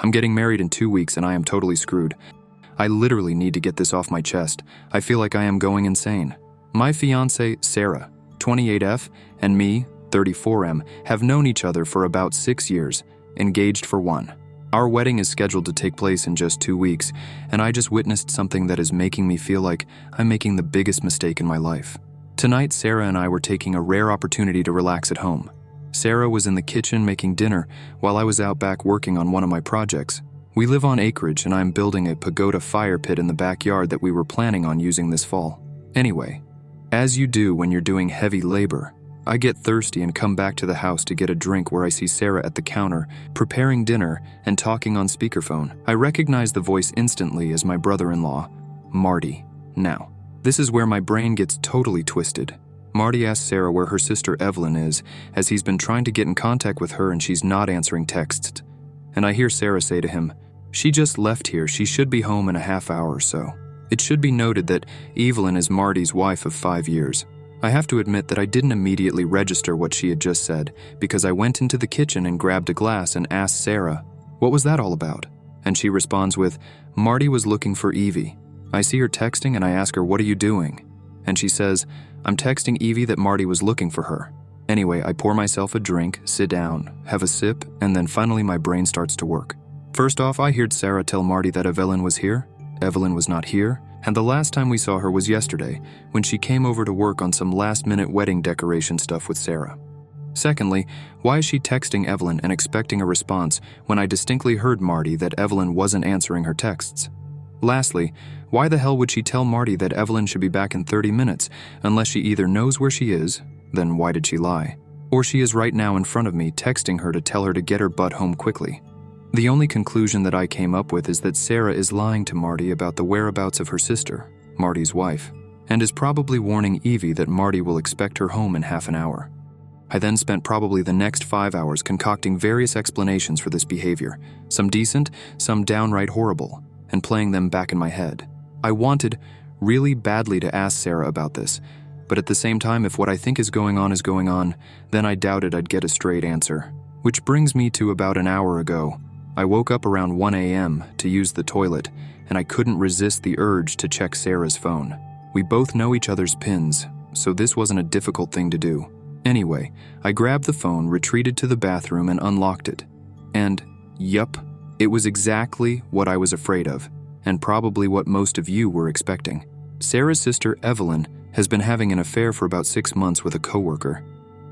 I'm getting married in 2 weeks and I am totally screwed. I literally need to get this off my chest. I feel like I am going insane. My fiancée, Sarah, 28F, and me, 34M, have known each other for about 6 years, engaged for 1. Our wedding is scheduled to take place in just 2 weeks, and I just witnessed something that is making me feel like I'm making the biggest mistake in my life. Tonight, Sarah and I were taking a rare opportunity to relax at home. Sarah was in the kitchen making dinner while I was out back working on one of my projects. We live on acreage and I'm building a pagoda fire pit in the backyard that we were planning on using this fall. Anyway, as you do when you're doing heavy labor, I get thirsty and come back to the house to get a drink where I see Sarah at the counter, preparing dinner and talking on speakerphone. I recognize the voice instantly as my brother-in-law, Marty. Now, this is where my brain gets totally twisted. Marty asks Sarah where her sister Evelyn is, as he's been trying to get in contact with her and she's not answering texts. And I hear Sarah say to him, "She just left here, she should be home in a half hour or so." It should be noted that Evelyn is Marty's wife of 5 years. I have to admit that I didn't immediately register what she had just said, because I went into the kitchen and grabbed a glass and asked Sarah, "What was that all about?" And she responds with, "Marty was looking for Evie." I see her texting and I ask her, "What are you doing?" And she says, "I'm texting Evie that Marty was looking for her." Anyway, I pour myself a drink, sit down, have a sip, and then finally my brain starts to work. First off, I heard Sarah tell Marty that Evelyn was here. Evelyn was not here, and the last time we saw her was yesterday, when she came over to work on some last-minute wedding decoration stuff with Sarah. Secondly, why is she texting Evelyn and expecting a response when I distinctly heard Marty that Evelyn wasn't answering her texts? Lastly, why the hell would she tell Marty that Evelyn should be back in 30 minutes unless she either knows where she is, then why did she lie, or she is right now in front of me texting her to tell her to get her butt home quickly? The only conclusion that I came up with is that Sarah is lying to Marty about the whereabouts of her sister, Marty's wife, and is probably warning Evie that Marty will expect her home in half an hour. I then spent probably the next 5 hours concocting various explanations for this behavior, some decent, some downright horrible, and playing them back in my head. I wanted really badly to ask Sarah about this, but at the same time, if what I think is going on, then I doubted I'd get a straight answer. Which brings me to about an hour ago. I woke up around 1 a.m. to use the toilet, and I couldn't resist the urge to check Sarah's phone. We both know each other's pins, so this wasn't a difficult thing to do. Anyway, I grabbed the phone, retreated to the bathroom, and unlocked it. And, yup, it was exactly what I was afraid of, and probably what most of you were expecting. Sarah's sister, Evelyn, has been having an affair for about 6 months with a coworker,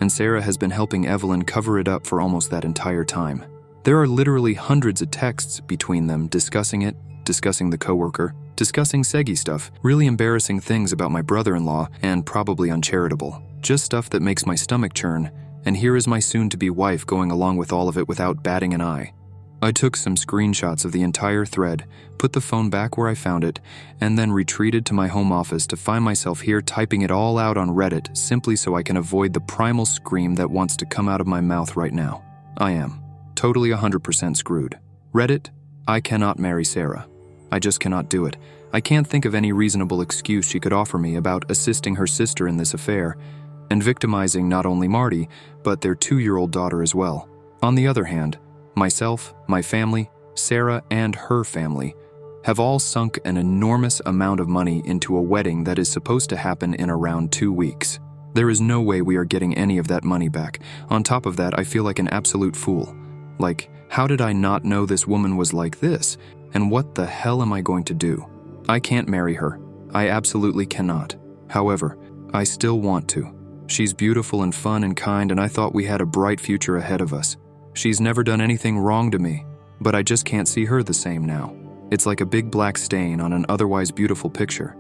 and Sarah has been helping Evelyn cover it up for almost that entire time. There are literally hundreds of texts between them discussing it, discussing the coworker, discussing seggy stuff, really embarrassing things about my brother-in-law, and probably uncharitable. Just stuff that makes my stomach churn, and here is my soon-to-be wife going along with all of it without batting an eye. I took some screenshots of the entire thread, put the phone back where I found it, and then retreated to my home office to find myself here typing it all out on Reddit simply so I can avoid the primal scream that wants to come out of my mouth right now. I am totally 100% screwed. Reddit, I cannot marry Sarah. I just cannot do it. I can't think of any reasonable excuse she could offer me about assisting her sister in this affair, and victimizing not only Marty, but their 2-year-old daughter as well. On the other hand, myself, my family, Sarah, and her family have all sunk an enormous amount of money into a wedding that is supposed to happen in around 2 weeks. There is no way we are getting any of that money back. On top of that, I feel like an absolute fool. Like, how did I not know this woman was like this? And what the hell am I going to do? I can't marry her. I absolutely cannot. However, I still want to. She's beautiful and fun and kind, and I thought we had a bright future ahead of us. She's never done anything wrong to me, but I just can't see her the same now. It's like a big black stain on an otherwise beautiful picture.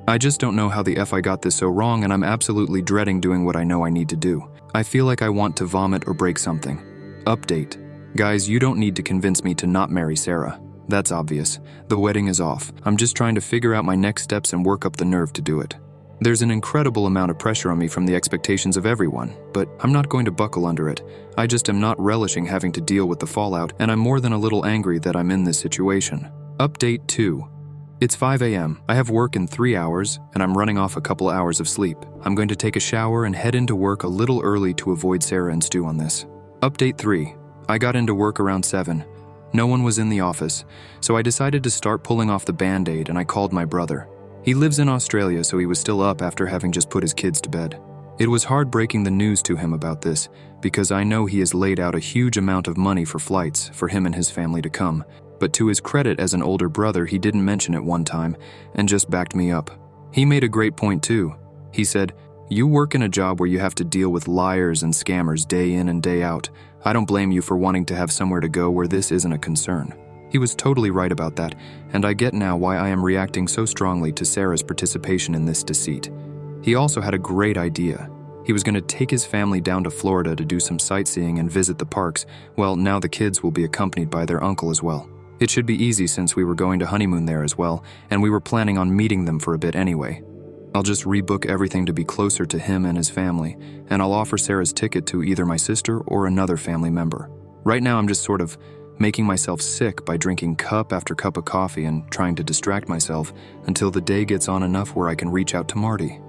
I just don't know how the F I got this so wrong, and I'm absolutely dreading doing what I know I need to do. I feel like I want to vomit or break something. Update. Guys, you don't need to convince me to not marry Sarah. That's obvious. The wedding is off. I'm just trying to figure out my next steps and work up the nerve to do it. There's an incredible amount of pressure on me from the expectations of everyone, but I'm not going to buckle under it. I just am not relishing having to deal with the fallout, and I'm more than a little angry that I'm in this situation. Update 2. It's 5 a.m. I have work in 3 hours, and I'm running off a couple hours of sleep. I'm going to take a shower and head into work a little early to avoid Sarah and Stu on this. Update 3. I got into work around 7. No one was in the office, so I decided to start pulling off the band-aid and I called my brother. He lives in Australia, so he was still up after having just put his kids to bed. It was hard breaking the news to him about this, because I know he has laid out a huge amount of money for flights for him and his family to come, but to his credit as an older brother, he didn't mention it one time and just backed me up. He made a great point too. He said, "You work in a job where you have to deal with liars and scammers day in and day out. I don't blame you for wanting to have somewhere to go where this isn't a concern." He was totally right about that, and I get now why I am reacting so strongly to Sarah's participation in this deceit. He also had a great idea. He was going to take his family down to Florida to do some sightseeing and visit the parks. Well, now the kids will be accompanied by their uncle as well. It should be easy since we were going to honeymoon there as well, and we were planning on meeting them for a bit anyway. I'll just rebook everything to be closer to him and his family, and I'll offer Sarah's ticket to either my sister or another family member. Right now I'm just sort of making myself sick by drinking cup after cup of coffee and trying to distract myself until the day gets on enough where I can reach out to Marty.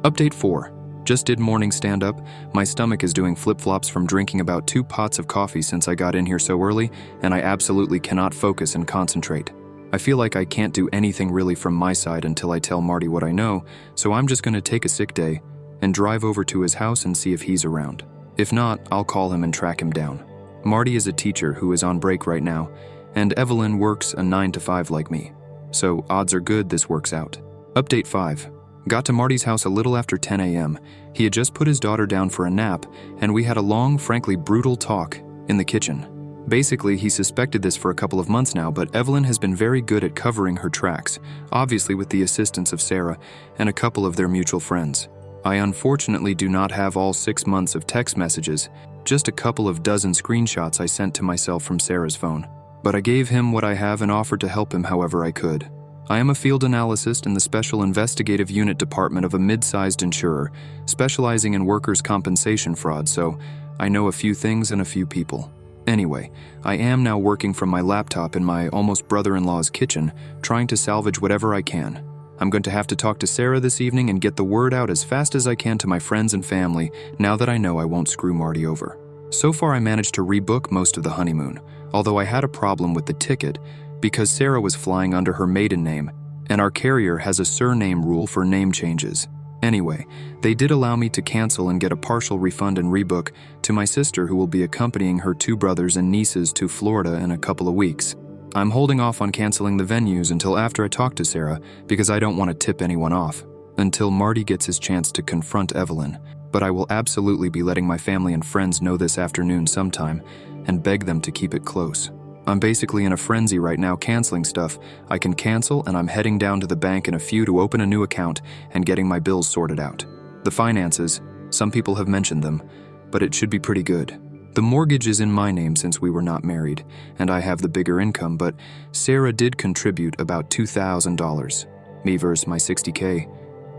Update 4. Just did morning stand-up. My stomach is doing flip-flops from drinking about 2 pots of coffee since I got in here so early, and I absolutely cannot focus and concentrate. I feel like I can't do anything really from my side until I tell Marty what I know, so I'm just going to take a sick day and drive over to his house and see if he's around. If not, I'll call him and track him down. Marty is a teacher who is on break right now, and Evelyn works a 9 to 5 like me, so odds are good this works out. Update 5. Got to Marty's house a little after 10 a.m. He had just put his daughter down for a nap, and we had a long, frankly brutal talk in the kitchen. Basically, he suspected this for a couple of months now, but Evelyn has been very good at covering her tracks, obviously with the assistance of Sarah and a couple of their mutual friends. I unfortunately do not have all 6 months of text messages, just a couple of dozen screenshots I sent to myself from Sarah's phone. But I gave him what I have and offered to help him however I could. I am a field analyst in the Special Investigative Unit Department of a mid-sized insurer, specializing in workers' compensation fraud, so I know a few things and a few people. Anyway, I am now working from my laptop in my almost brother-in-law's kitchen, trying to salvage whatever I can. I'm going to have to talk to Sarah this evening and get the word out as fast as I can to my friends and family, now that I know I won't screw Marty over. So far I managed to rebook most of the honeymoon, although I had a problem with the ticket because Sarah was flying under her maiden name, and our carrier has a surname rule for name changes. Anyway, they did allow me to cancel and get a partial refund and rebook to my sister, who will be accompanying her 2 brothers and nieces to Florida in a couple of weeks. I'm holding off on canceling the venues until after I talk to Sarah because I don't want to tip anyone off, until Marty gets his chance to confront Evelyn. But I will absolutely be letting my family and friends know this afternoon sometime and beg them to keep it close. I'm basically in a frenzy right now canceling stuff I can cancel, and I'm heading down to the bank in a few to open a new account and getting my bills sorted out. The finances, some people have mentioned them, but it should be pretty good. The mortgage is in my name since we were not married, and I have the bigger income, but Sarah did contribute about $2,000, me versus my $60K,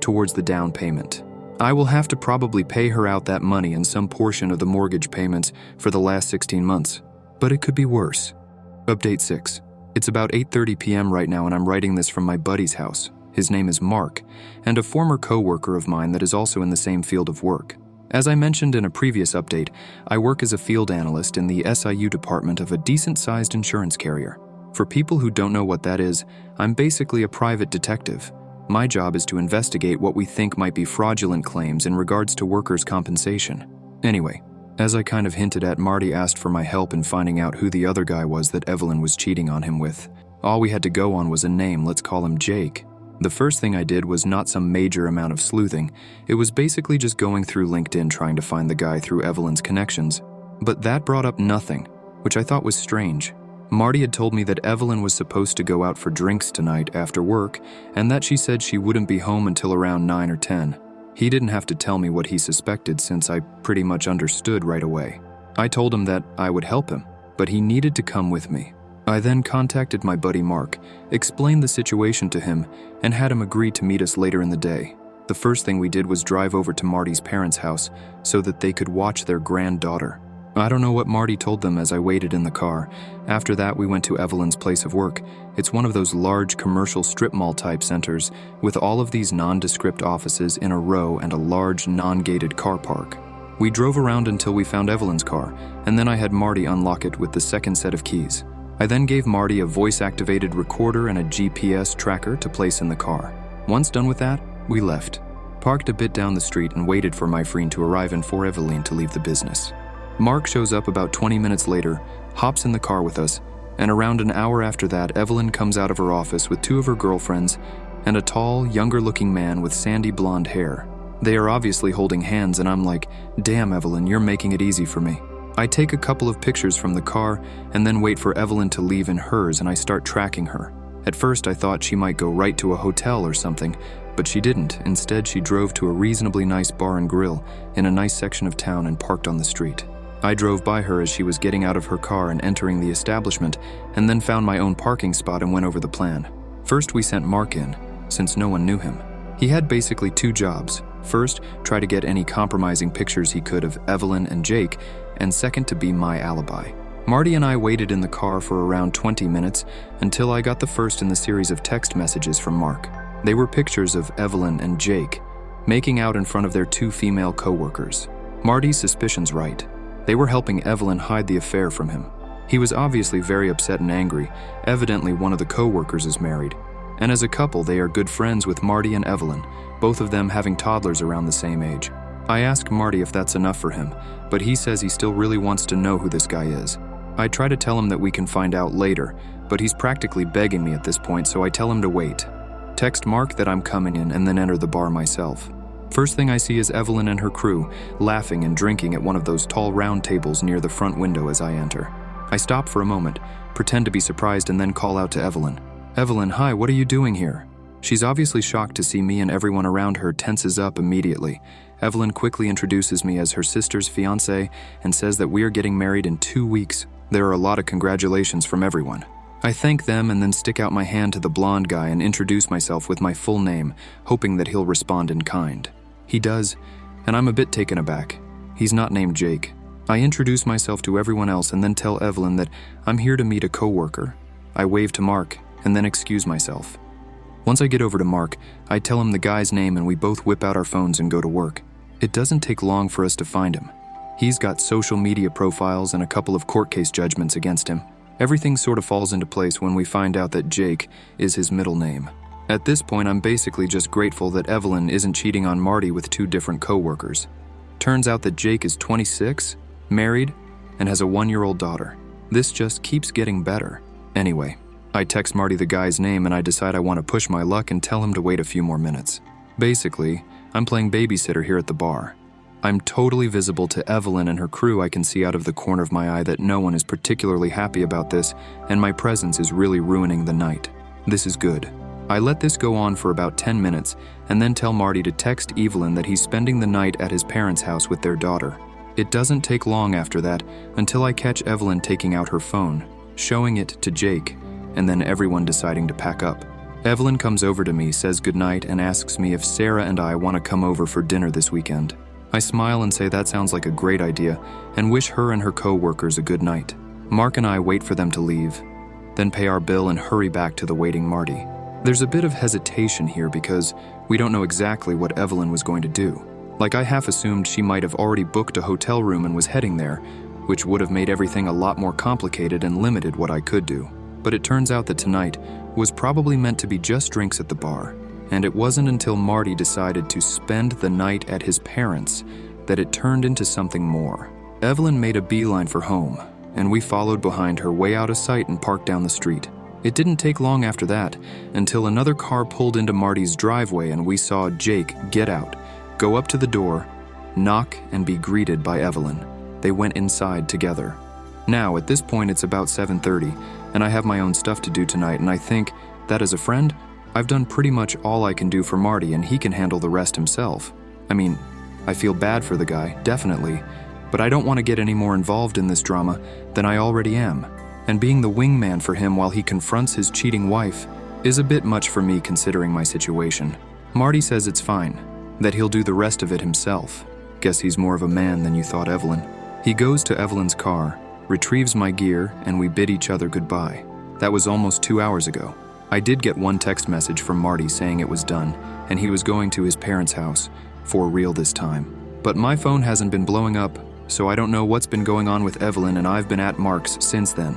towards the down payment. I will have to probably pay her out that money and some portion of the mortgage payments for the last 16 months, but it could be worse. Update 6. It's about 8:30 p.m. right now, and I'm writing this from my buddy's house. His name is Mark, and a former co-worker of mine that is also in the same field of work. As I mentioned in a previous update, I work as a field analyst in the SIU department of a decent-sized insurance carrier. For people who don't know what that is, I'm basically a private detective. My job is to investigate what we think might be fraudulent claims in regards to workers' compensation. Anyway, as I kind of hinted at, Marty asked for my help in finding out who the other guy was that Evelyn was cheating on him with. All we had to go on was a name, let's call him Jake. The first thing I did was not some major amount of sleuthing. It was basically just going through LinkedIn trying to find the guy through Evelyn's connections. But that brought up nothing, which I thought was strange. Marty had told me that Evelyn was supposed to go out for drinks tonight after work, and that she said she wouldn't be home until around 9 or 10. He didn't have to tell me what he suspected since I pretty much understood right away. I told him that I would help him, but he needed to come with me. I then contacted my buddy Mark, explained the situation to him, and had him agree to meet us later in the day. The first thing we did was drive over to Marty's parents' house so that they could watch their granddaughter. I don't know what Marty told them as I waited in the car. After that, we went to Evelyn's place of work. It's one of those large commercial strip mall type centers with all of these nondescript offices in a row and a large non-gated car park. We drove around until we found Evelyn's car, and then I had Marty unlock it with the second set of keys. I then gave Marty a voice-activated recorder and a GPS tracker to place in the car. Once done with that, we left, parked a bit down the street and waited for my friend to arrive and for Evelyn to leave the business. Mark shows up about 20 minutes later, hops in the car with us, and around an hour after that, Evelyn comes out of her office with 2 of her girlfriends and a tall, younger-looking man with sandy blonde hair. They are obviously holding hands, and I'm like, damn, Evelyn, you're making it easy for me. I take a couple of pictures from the car and then wait for Evelyn to leave in hers, and I start tracking her. At first, I thought she might go right to a hotel or something, but she didn't. Instead, she drove to a reasonably nice bar and grill in a nice section of town and parked on the street. I drove by her as she was getting out of her car and entering the establishment, and then found my own parking spot and went over the plan. First, we sent Mark in, since no one knew him. He had basically 2 jobs. First, try to get any compromising pictures he could of Evelyn and Jake, and second, to be my alibi. Marty and I waited in the car for around 20 minutes until I got the first in the series of text messages from Mark. They were pictures of Evelyn and Jake making out in front of their 2 female co-workers. Marty's suspicions right. They were helping Evelyn hide the affair from him. He was obviously very upset and angry. Evidently, one of the co-workers is married. And as a couple, they are good friends with Marty and Evelyn, both of them having toddlers around the same age. I ask Marty if that's enough for him, but he says he still really wants to know who this guy is. I try to tell him that we can find out later, but he's practically begging me at this point, so I tell him to wait. Text Mark that I'm coming in and then enter the bar myself. First thing I see is Evelyn and her crew laughing and drinking at one of those tall round tables near the front window as I enter. I stop for a moment, pretend to be surprised, and then call out to Evelyn. Evelyn, hi, what are you doing here? She's obviously shocked to see me, and everyone around her tenses up immediately. Evelyn quickly introduces me as her sister's fiancé and says that we are getting married in 2 weeks. There are a lot of congratulations from everyone. I thank them and then stick out my hand to the blonde guy and introduce myself with my full name, hoping that he'll respond in kind. He does, and I'm a bit taken aback. He's not named Jake. I introduce myself to everyone else and then tell Evelyn that I'm here to meet a co-worker. I wave to Mark and then excuse myself. Once I get over to Mark, I tell him the guy's name and we both whip out our phones and go to work. It doesn't take long for us to find him. He's got social media profiles and a couple of court case judgments against him. Everything sort of falls into place when we find out that Jake is his middle name. At this point, I'm basically just grateful that Evelyn isn't cheating on Marty with 2 different co-workers. Turns out that Jake is 26, married, and has a 1-year-old daughter. This just keeps getting better. Anyway, I text Marty the guy's name and I decide I want to push my luck and tell him to wait a few more minutes. Basically, I'm playing babysitter here at the bar. I'm totally visible to Evelyn and her crew. I can see out of the corner of my eye that no one is particularly happy about this, and my presence is really ruining the night. This is good. I let this go on for about 10 minutes and then tell Marty to text Evelyn that he's spending the night at his parents' house with their daughter. It doesn't take long after that until I catch Evelyn taking out her phone, showing it to Jake, and then everyone deciding to pack up. Evelyn comes over to me, says goodnight, and asks me if Sarah and I want to come over for dinner this weekend. I smile and say that sounds like a great idea and wish her and her co-workers a good night. Mark and I wait for them to leave, then pay our bill and hurry back to the waiting Marty. There's a bit of hesitation here because we don't know exactly what Evelyn was going to do. Like, I half assumed she might have already booked a hotel room and was heading there, which would have made everything a lot more complicated and limited what I could do. But it turns out that tonight was probably meant to be just drinks at the bar. And it wasn't until Marty decided to spend the night at his parents' that it turned into something more. Evelyn made a beeline for home, and we followed behind her way out of sight and parked down the street. It didn't take long after that until another car pulled into Marty's driveway and we saw Jake get out, go up to the door, knock, and be greeted by Evelyn. They went inside together. Now, at this point, it's about 7:30, and I have my own stuff to do tonight, and I think that as a friend, I've done pretty much all I can do for Marty, and he can handle the rest himself. I mean, I feel bad for the guy, definitely, but I don't want to get any more involved in this drama than I already am. And being the wingman for him while he confronts his cheating wife is a bit much for me considering my situation. Marty says it's fine, that he'll do the rest of it himself. Guess he's more of a man than you thought, Evelyn. He goes to Evelyn's car, retrieves my gear, and we bid each other goodbye. That was almost 2 hours ago. I did get one text message from Marty saying it was done, and he was going to his parents' house, for real this time. But my phone hasn't been blowing up, so I don't know what's been going on with Evelyn, and I've been at Mark's since then.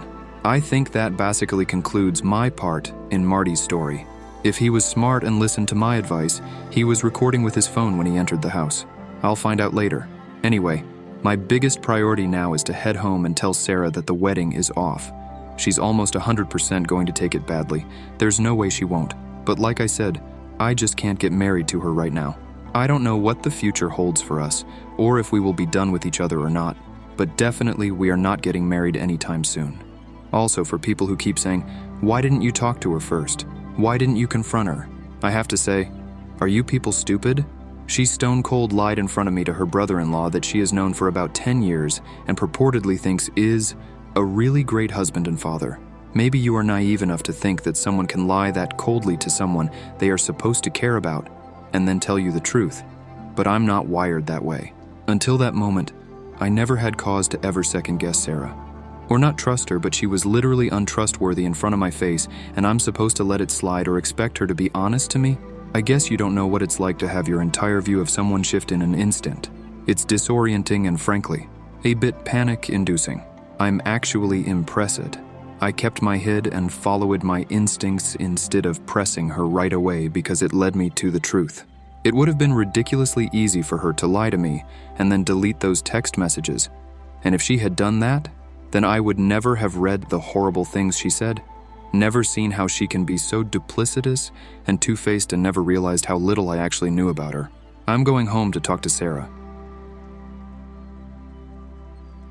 I think that basically concludes my part in Marty's story. If he was smart and listened to my advice, he was recording with his phone when he entered the house. I'll find out later. Anyway, my biggest priority now is to head home and tell Sarah that the wedding is off. She's almost 100% going to take it badly. There's no way she won't. But like I said, I just can't get married to her right now. I don't know what the future holds for us, or if we will be done with each other or not, but definitely we are not getting married anytime soon. Also, for people who keep saying, why didn't you talk to her first? Why didn't you confront her? I have to say, are you people stupid? She stone cold lied in front of me to her brother-in-law that she has known for about 10 years and purportedly thinks is a really great husband and father. Maybe you are naive enough to think that someone can lie that coldly to someone they are supposed to care about and then tell you the truth. But I'm not wired that way. Until that moment, I never had cause to ever second-guess Sarah. Or not trust her, but she was literally untrustworthy in front of my face, and I'm supposed to let it slide or expect her to be honest to me? I guess you don't know what it's like to have your entire view of someone shift in an instant. It's disorienting and, frankly, a bit panic-inducing. I'm actually impressed. I kept my head and followed my instincts instead of pressing her right away because it led me to the truth. It would have been ridiculously easy for her to lie to me and then delete those text messages. And if she had done that, then I would never have read the horrible things she said, never seen how she can be so duplicitous and two-faced, and never realized how little I actually knew about her. I'm going home to talk to Sarah.